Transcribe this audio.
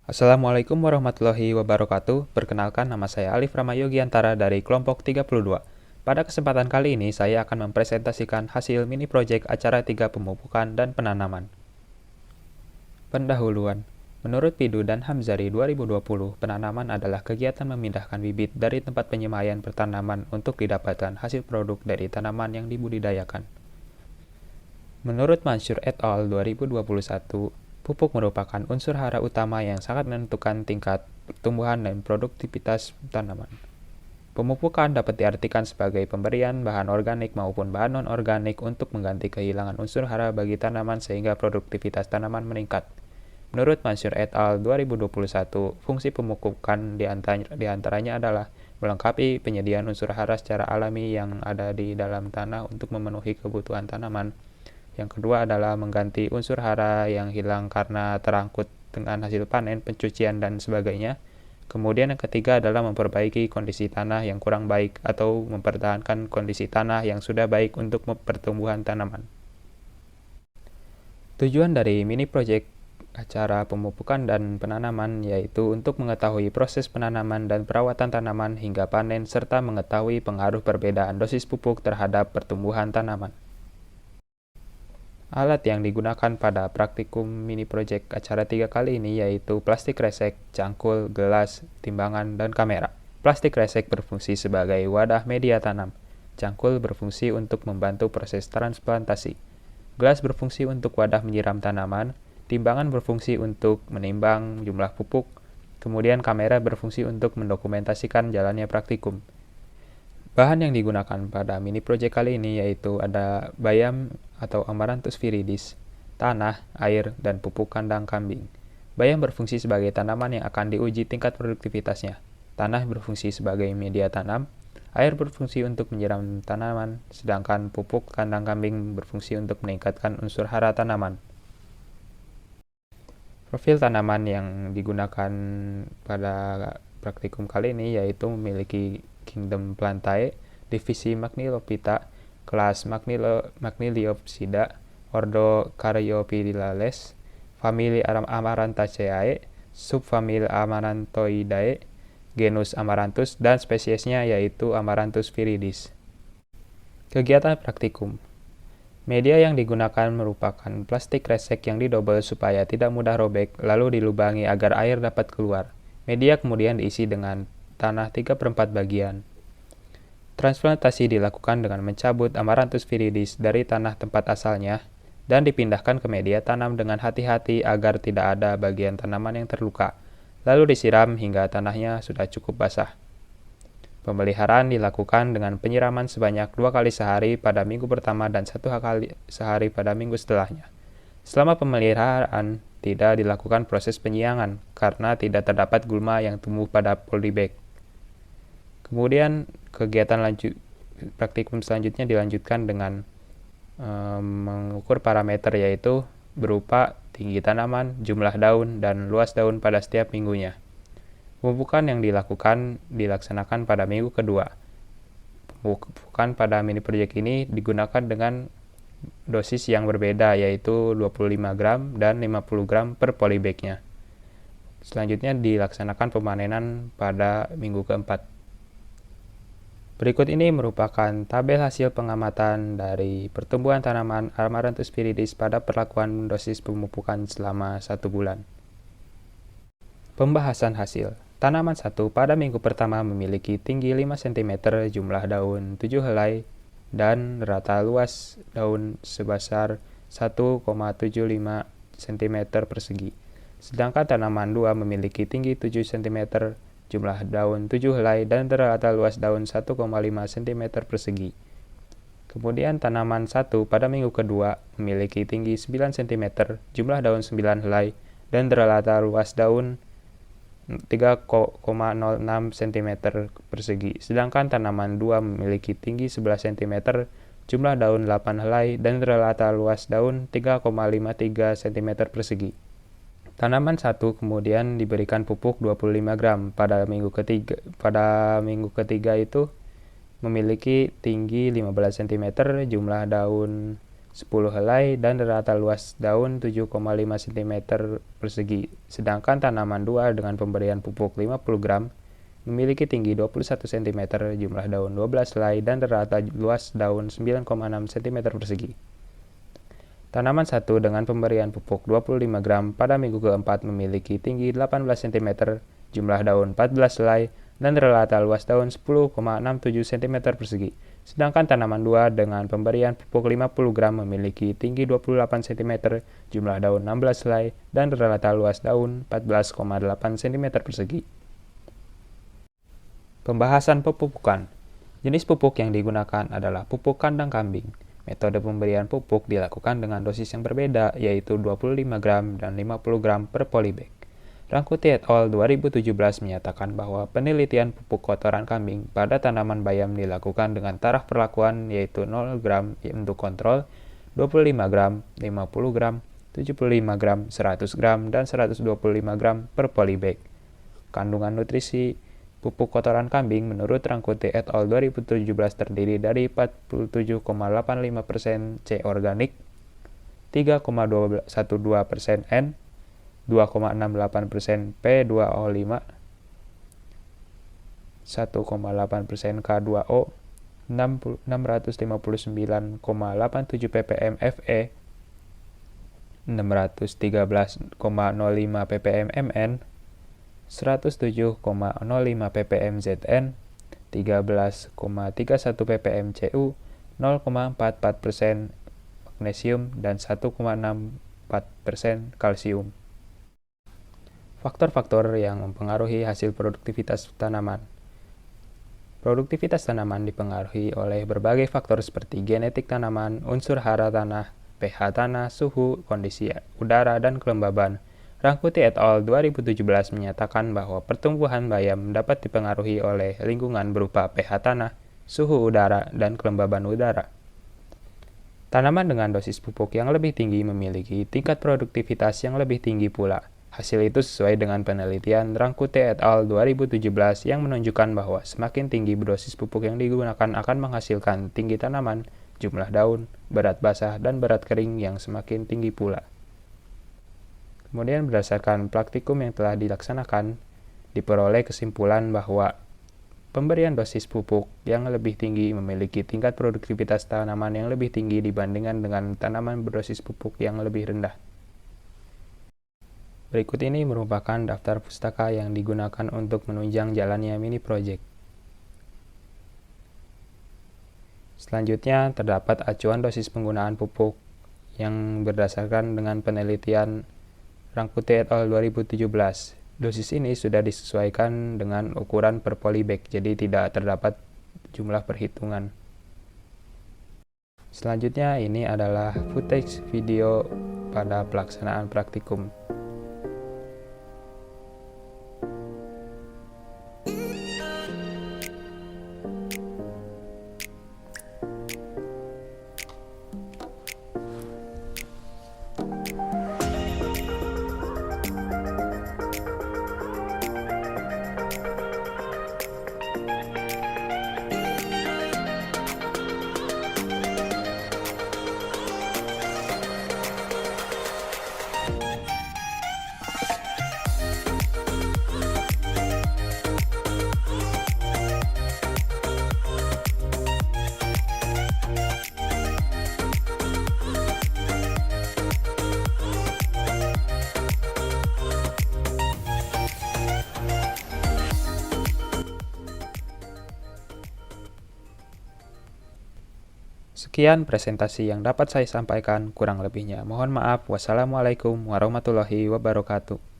Assalamualaikum warahmatullahi wabarakatuh. Perkenalkan, nama saya Alif Ramayogiantara dari kelompok 32. Pada kesempatan kali ini, saya akan mempresentasikan hasil mini project acara 3 pemupukan dan penanaman. Pendahuluan. Menurut Pidu dan Hamzari 2020, penanaman adalah kegiatan memindahkan bibit dari tempat penyemaian pertanaman untuk didapatkan hasil produk dari tanaman yang dibudidayakan. Menurut Mansur et al. 2021, pupuk merupakan unsur hara utama yang sangat menentukan tingkat pertumbuhan dan produktivitas tanaman. Pemupukan dapat diartikan sebagai pemberian bahan organik maupun bahan non-organik untuk mengganti kehilangan unsur hara bagi tanaman sehingga produktivitas tanaman meningkat. Menurut Mansur et al. 2021, fungsi pemupukan diantaranya adalah melengkapi penyediaan unsur hara secara alami yang ada di dalam tanah untuk memenuhi kebutuhan tanaman. Yang kedua adalah mengganti unsur hara yang hilang karena terangkut dengan hasil panen, pencucian, dan sebagainya. Kemudian yang ketiga adalah memperbaiki kondisi tanah yang kurang baik atau mempertahankan kondisi tanah yang sudah baik untuk pertumbuhan tanaman. Tujuan dari mini project acara pemupukan dan penanaman yaitu untuk mengetahui proses penanaman dan perawatan tanaman hingga panen serta mengetahui pengaruh perbedaan dosis pupuk terhadap pertumbuhan tanaman. Alat yang digunakan pada praktikum mini project acara 3 kali ini yaitu plastik resek, cangkul, gelas, timbangan, dan kamera. Plastik resek berfungsi sebagai wadah media tanam. Cangkul berfungsi untuk membantu proses transplantasi. Gelas berfungsi untuk wadah menyiram tanaman. Timbangan berfungsi untuk menimbang jumlah pupuk. Kemudian kamera berfungsi untuk mendokumentasikan jalannya praktikum. Bahan yang digunakan pada mini project kali ini yaitu ada bayam atau Amaranthus viridis, tanah, air, dan pupuk kandang kambing. Bayam berfungsi sebagai tanaman yang akan diuji tingkat produktivitasnya. Tanah berfungsi sebagai media tanam, air berfungsi untuk menyiram tanaman, sedangkan pupuk kandang kambing berfungsi untuk meningkatkan unsur hara tanaman. Profil tanaman yang digunakan pada praktikum kali ini yaitu memiliki Kingdom Plantae, divisi Magnilophyta, kelas Magniliopsida, ordo Caryophyllales, famili Amaranthaceae, subfamili Amaranthoidae, genus Amaranthus, dan spesiesnya yaitu Amaranthus viridis. Kegiatan praktikum. Media yang digunakan merupakan plastik resek yang didobel supaya tidak mudah robek, lalu dilubangi agar air dapat keluar. Media kemudian diisi dengan tanah 3/4 bagian. Transplantasi dilakukan dengan mencabut Amaranthus viridis dari tanah tempat asalnya dan dipindahkan ke media tanam dengan hati-hati agar tidak ada bagian tanaman yang terluka, lalu disiram hingga tanahnya sudah cukup basah. Pemeliharaan dilakukan dengan penyiraman sebanyak 2 kali sehari pada minggu pertama dan 1 kali sehari pada minggu setelahnya. Selama pemeliharaan, tidak dilakukan proses penyiangan karena tidak terdapat gulma yang tumbuh pada polybag. Kemudian kegiatan praktikum selanjutnya dilanjutkan dengan mengukur parameter yaitu berupa tinggi tanaman, jumlah daun, dan luas daun pada setiap minggunya. Pemupukan yang dilaksanakan pada minggu kedua. Pemupukan pada mini project ini digunakan dengan dosis yang berbeda yaitu 25 gram dan 50 gram per polybagnya. Selanjutnya dilaksanakan pemanenan pada minggu keempat. Berikut ini merupakan tabel hasil pengamatan dari pertumbuhan tanaman Amaranthus viridis pada perlakuan dosis pemupukan selama 1 bulan. Pembahasan hasil. Tanaman 1 pada minggu pertama memiliki tinggi 5 cm, jumlah daun 7 helai, dan rata luas daun sebesar 1,75 cm persegi. Sedangkan tanaman 2 memiliki tinggi 7 cm, jumlah daun 7 helai, dan rata luas daun 1,5 cm persegi. Kemudian tanaman 1 pada minggu kedua memiliki tinggi 9 cm, jumlah daun 9 helai, dan rata luas daun 3,06 cm persegi. Sedangkan tanaman 2 memiliki tinggi 11 cm, jumlah daun 8 helai, dan rata luas daun 3,53 cm persegi. Tanaman 1 kemudian diberikan pupuk 25 gram pada minggu ketiga. Pada minggu ketiga itu memiliki tinggi 15 cm, jumlah daun 10 helai, dan rata luas daun 7,5 cm persegi. Sedangkan tanaman 2 dengan pemberian pupuk 50 gram memiliki tinggi 21 cm, jumlah daun 12 helai, dan rata luas daun 9,6 cm persegi. Tanaman 1 dengan pemberian pupuk 25 gram pada minggu keempat memiliki tinggi 18 cm, jumlah daun 14 helai, dan rata luas daun 10,67 cm persegi. Sedangkan tanaman 2 dengan pemberian pupuk 50 gram memiliki tinggi 28 cm, jumlah daun 16 helai, dan rata luas daun 14,8 cm persegi. Pembahasan pepupukan. Jenis pupuk yang digunakan adalah pupuk kandang kambing. Metode pemberian pupuk dilakukan dengan dosis yang berbeda, yaitu 25 gram dan 50 gram per polybag. Rangkuti et al. 2017 menyatakan bahwa penelitian pupuk kotoran kambing pada tanaman bayam dilakukan dengan taraf perlakuan yaitu 0 gram untuk kontrol, 25 gram, 50 gram, 75 gram, 100 gram, dan 125 gram per polybag. Kandungan nutrisi pupuk kotoran kambing menurut Rangkuti et al. 2017 terdiri dari 47,85% C organik, 3,12% N, 2,68% P2O5, 1,8% K2O, 659,87 ppm Fe, 613,05 ppm Mn, 107,05 ppm Zn, 13,31 ppm Cu, 0,44% magnesium, dan 1,64% kalsium. Faktor-faktor yang mempengaruhi hasil produktivitas tanaman. Produktivitas tanaman dipengaruhi oleh berbagai faktor seperti genetik tanaman, unsur hara tanah, pH tanah, suhu, kondisi udara, dan kelembaban. Rangkuti et al. 2017 menyatakan bahwa pertumbuhan bayam dapat dipengaruhi oleh lingkungan berupa pH tanah, suhu udara, dan kelembaban udara. Tanaman dengan dosis pupuk yang lebih tinggi memiliki tingkat produktivitas yang lebih tinggi pula. Hasil itu sesuai dengan penelitian Rangkuti et al. 2017 yang menunjukkan bahwa semakin tinggi dosis pupuk yang digunakan akan menghasilkan tinggi tanaman, jumlah daun, berat basah, dan berat kering yang semakin tinggi pula. Kemudian berdasarkan praktikum yang telah dilaksanakan, diperoleh kesimpulan bahwa pemberian dosis pupuk yang lebih tinggi memiliki tingkat produktivitas tanaman yang lebih tinggi dibandingkan dengan tanaman berdosis pupuk yang lebih rendah. Berikut ini merupakan daftar pustaka yang digunakan untuk menunjang jalannya mini project. Selanjutnya terdapat acuan dosis penggunaan pupuk yang berdasarkan dengan penelitian Rangkuti et al. 2017. Dosis ini sudah disesuaikan dengan ukuran per polybag, jadi tidak terdapat jumlah perhitungan. Selanjutnya ini adalah footage video pada pelaksanaan praktikum. Sekian presentasi yang dapat saya sampaikan, kurang lebihnya mohon maaf. Wassalamualaikum warahmatullahi wabarakatuh.